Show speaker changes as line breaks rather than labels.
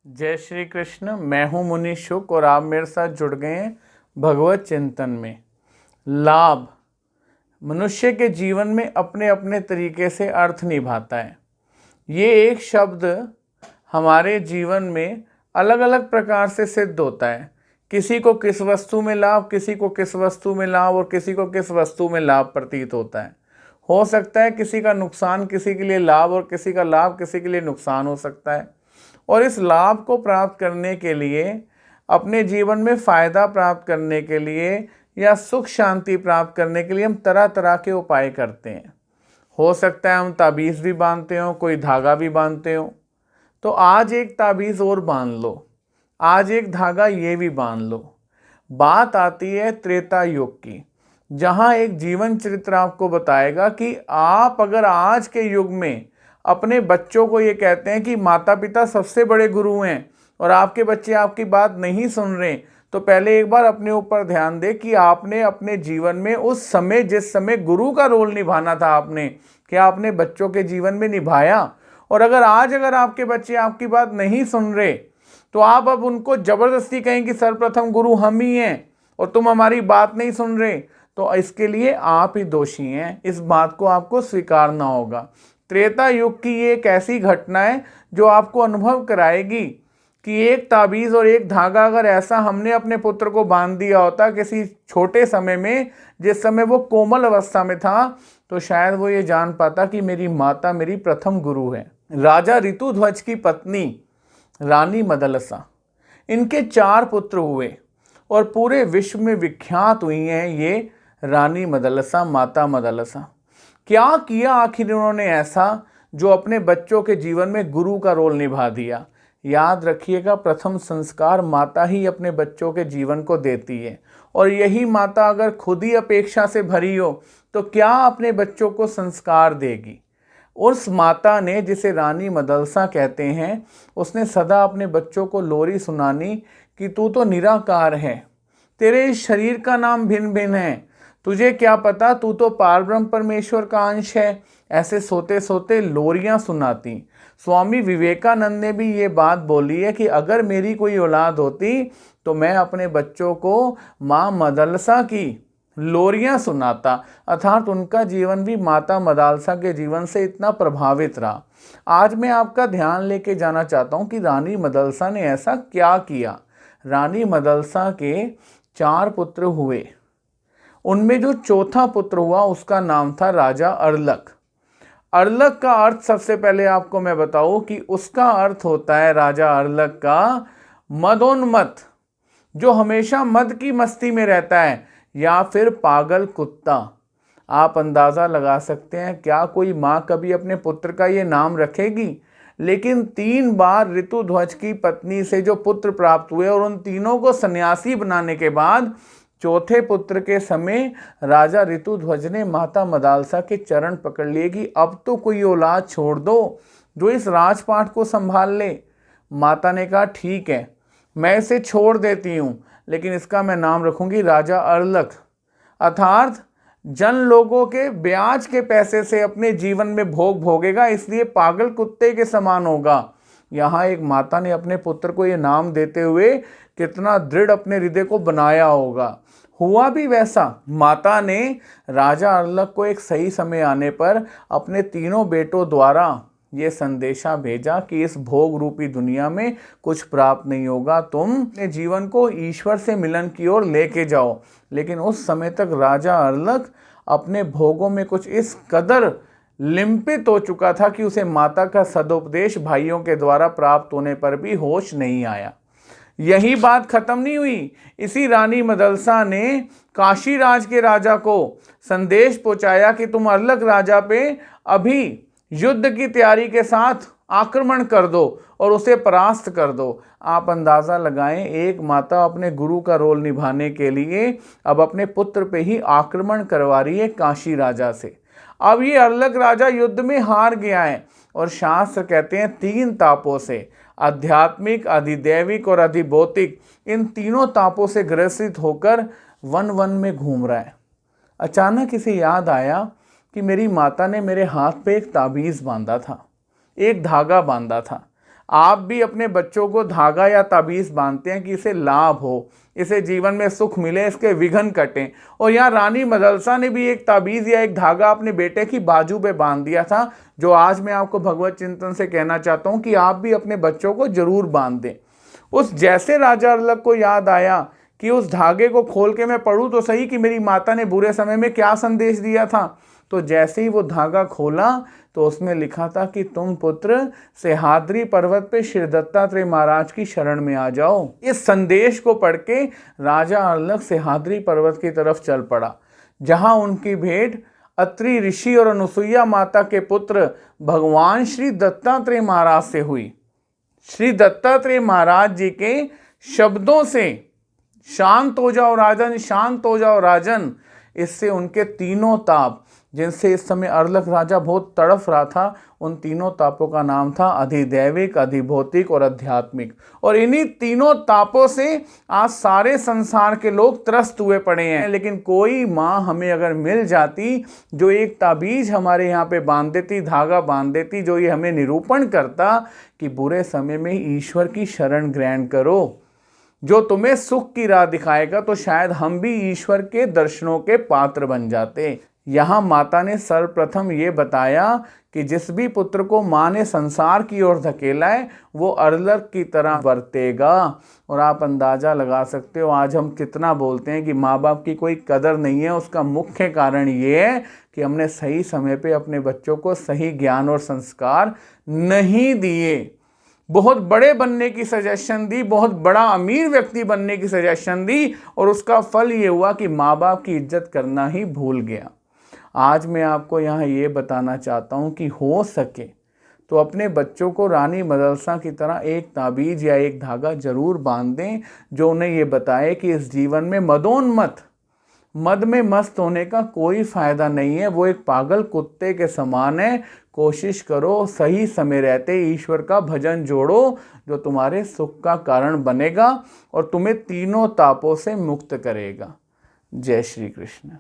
जय श्री कृष्ण। मैं हूं मुनि शुक और आप मेरे साथ जुड़ गए हैं भगवत चिंतन में। लाभ मनुष्य के जीवन में अपने अपने तरीके से अर्थ निभाता है। ये एक शब्द हमारे जीवन में अलग अलग प्रकार से सिद्ध होता है। किसी को किस वस्तु में लाभ, किसी को किस वस्तु में लाभ और किसी को किस वस्तु में लाभ प्रतीत होता है। हो सकता है किसी का नुकसान किसी के लिए लाभ और किसी का लाभ किसी के लिए नुकसान हो सकता है। और इस लाभ को प्राप्त करने के लिए, अपने जीवन में फ़ायदा प्राप्त करने के लिए या सुख शांति प्राप्त करने के लिए हम तरह तरह के उपाय करते हैं। हो सकता है हम ताबीज़ भी बांधते हो, कोई धागा भी बांधते हो। तो आज एक ताबीज़ और बांध लो, आज एक धागा ये भी बांध लो। बात आती है त्रेता युग की, जहाँ एक जीवन चरित्र आपको बताएगा कि आप अगर आज के युग में अपने बच्चों को ये कहते हैं कि माता पिता सबसे बड़े गुरु हैं और आपके बच्चे आपकी बात नहीं सुन रहे, तो पहले एक बार अपने ऊपर ध्यान दे कि आपने अपने जीवन में उस समय, जिस समय गुरु का रोल निभाना था, आपने क्या अपने बच्चों के जीवन में निभाया? और अगर आपके बच्चे आपकी बात नहीं सुन रहे तो आप अब उनको जबरदस्ती कहें कि सर्वप्रथम गुरु हम ही हैं और तुम हमारी बात नहीं सुन रहे, तो इसके लिए आप ही दोषी हैं। इस बात को आपको स्वीकारना होगा। त्रेता युग की ये एक ऐसी घटना है जो आपको अनुभव कराएगी कि एक ताबीज़ और एक धागा अगर ऐसा हमने अपने पुत्र को बांध दिया होता किसी छोटे समय में, जिस समय वो कोमल अवस्था में था, तो शायद वो ये जान पाता कि मेरी माता मेरी प्रथम गुरु है। राजा ऋतुध्वज की पत्नी रानी मदलसा, इनके 4 पुत्र हुए और पूरे विश्व में विख्यात हुई हैं ये रानी मदलसा, माता मदलसा। क्या किया आखिर उन्होंने ऐसा जो अपने बच्चों के जीवन में गुरु का रोल निभा दिया? याद रखिएगा, प्रथम संस्कार माता ही अपने बच्चों के जीवन को देती है, और यही माता अगर खुद ही अपेक्षा से भरी हो तो क्या अपने बच्चों को संस्कार देगी? उस माता ने, जिसे रानी मदलसा कहते हैं, उसने सदा अपने बच्चों को लोरी सुनानी कि तू तो निराकार है, तेरे इस शरीर का नाम भिन्न भिन्न है, तुझे क्या पता तू तो पारब्रह्म परमेश्वर का अंश है। ऐसे सोते सोते लोरियां सुनाती। स्वामी विवेकानंद ने भी ये बात बोली है कि अगर मेरी कोई औलाद होती तो मैं अपने बच्चों को माँ मदलसा की लोरियां सुनाता। अर्थात उनका जीवन भी माता मदलसा के जीवन से इतना प्रभावित रहा। आज मैं आपका ध्यान लेके जाना चाहता हूँ कि रानी मदलसा ने ऐसा क्या किया। रानी मदलसा के 4 पुत्र हुए, उनमें जो चौथा पुत्र हुआ उसका नाम था राजा अर्लक। अर्लक का अर्थ सबसे पहले आपको मैं बताऊं कि उसका अर्थ होता है, राजा अर्लक का, मदोन्मत्त, जो हमेशा मद की मस्ती में रहता है, या फिर पागल कुत्ता। आप अंदाज़ा लगा सकते हैं क्या कोई माँ कभी अपने पुत्र का ये नाम रखेगी? लेकिन 3 बार ऋतुध्वज की पत्नी से जो पुत्र प्राप्त हुए और उन तीनों को सन्यासी बनाने के बाद चौथे पुत्र के समय राजा ऋतुध्वज ने माता मदालसा के चरण पकड़ लिए कि अब तो कोई औलाद छोड़ दो जो इस राजपाट को संभाल ले। माता ने कहा ठीक है, मैं इसे छोड़ देती हूँ, लेकिन इसका मैं नाम रखूंगी राजा अर्लक। अर्थात जन लोगों के ब्याज के पैसे से अपने जीवन में भोग भोगेगा, इसलिए पागल कुत्ते के समान होगा। यहाँ एक माता ने अपने पुत्र को ये नाम देते हुए कितना दृढ़ अपने हृदय को बनाया होगा। हुआ भी वैसा। माता ने राजा अर्लक को एक सही समय आने पर अपने तीनों बेटों द्वारा ये संदेशा भेजा कि इस भोग रूपी दुनिया में कुछ प्राप्त नहीं होगा, तुम अपने जीवन को ईश्वर से मिलन की ओर लेके जाओ। लेकिन उस समय तक राजा अर्लक अपने भोगों में कुछ इस कदर लिम्पित हो चुका था कि उसे माता का सदुपदेश भाइयों के द्वारा प्राप्त होने पर भी होश नहीं आया। यही बात खत्म नहीं हुई। इसी रानी मदलसा ने काशी राज के राजा को संदेश पहुंचाया कि तुम अर्लक राजा पे अभी युद्ध की तैयारी के साथ आक्रमण कर दो और उसे परास्त कर दो। आप अंदाज़ा लगाएं, एक माता अपने गुरु का रोल निभाने के लिए अब अपने पुत्र पे ही आक्रमण करवा रही है काशी राजा से। अब ये अर्लक राजा युद्ध में हार गया है और शास्त्र कहते हैं 3 तापों से, आध्यात्मिक, अधिदैविक और अधिभौतिक, इन तीनों तापों से ग्रसित होकर वन वन में घूम रहा है। अचानक इसे याद आया कि मेरी माता ने मेरे हाथ पे एक ताबीज़ बांधा था, एक धागा बांधा था। आप भी अपने बच्चों को धागा या ताबीज़ बांधते हैं कि इसे लाभ हो, इसे जीवन में सुख मिले, इसके विघ्न कटें। और यहाँ रानी मदलसा ने भी एक ताबीज़ या एक धागा अपने बेटे की बाजू पे बांध दिया था, जो आज मैं आपको भगवत चिंतन से कहना चाहता हूँ कि आप भी अपने बच्चों को जरूर बांध दें। उस जैसे राजा अर्लक को याद आया कि उस धागे को खोल के मैं पढ़ूँ तो सही कि मेरी माता ने बुरे समय में क्या संदेश दिया था, तो जैसे ही वो धागा खोला तो उसमें लिखा था कि तुम पुत्र सह्याद्री पर्वत पे श्री दत्तात्रेय महाराज की शरण में आ जाओ। इस संदेश को पढ़ के राजा अर्लक सह्याद्री पर्वत की तरफ चल पड़ा, जहां उनकी भेंट अत्रि ऋषि और अनुसुईया माता के पुत्र भगवान श्री दत्तात्रेय महाराज से हुई। श्री दत्तात्रेय महाराज जी के शब्दों से शांत हो जाओ राजन, शांत हो जाओ राजन, इससे उनके तीनों ताप, जिनसे इस समय अर्लक राजा बहुत तड़फ रहा था, उन तीनों तापों का नाम था अधिदैविक, अधिभौतिक और आध्यात्मिक। और इन्हीं तीनों तापों से आज सारे संसार के लोग त्रस्त हुए पड़े हैं। लेकिन कोई माँ हमें अगर मिल जाती जो एक ताबीज हमारे यहाँ पे बांध देती, धागा बांध देती, जो ये हमें निरूपण करता कि बुरे समय में ईश्वर की शरण ग्रहण करो, जो तुम्हें सुख की राह दिखाएगा, तो शायद हम भी ईश्वर के दर्शनों के पात्र बन जाते। यहाँ माता ने सर्वप्रथम ये बताया कि जिस भी पुत्र को माँ ने संसार की ओर धकेला है वो अर्लक की तरह बरतेगा। और आप अंदाज़ा लगा सकते हो आज हम कितना बोलते हैं कि माँ बाप की कोई कदर नहीं है। उसका मुख्य कारण ये है कि हमने सही समय पे अपने बच्चों को सही ज्ञान और संस्कार नहीं दिए। बहुत बड़े बनने की सजेशन दी, बहुत बड़ा अमीर व्यक्ति बनने की सजेशन दी, और उसका फल ये हुआ कि माँ बाप की इज्जत करना ही भूल गया। आज मैं आपको यहाँ ये बताना चाहता हूँ कि हो सके तो अपने बच्चों को रानी मदलसा की तरह एक ताबीज या एक धागा जरूर बांध दें, जो उन्हें ये बताए कि इस जीवन में मद में मस्त होने का कोई फ़ायदा नहीं है। वो एक पागल कुत्ते के समान है। कोशिश करो सही समय रहते ईश्वर का भजन जोड़ो, जो तुम्हारे सुख का कारण बनेगा और तुम्हें तीनों तापों से मुक्त करेगा। जय श्री कृष्ण।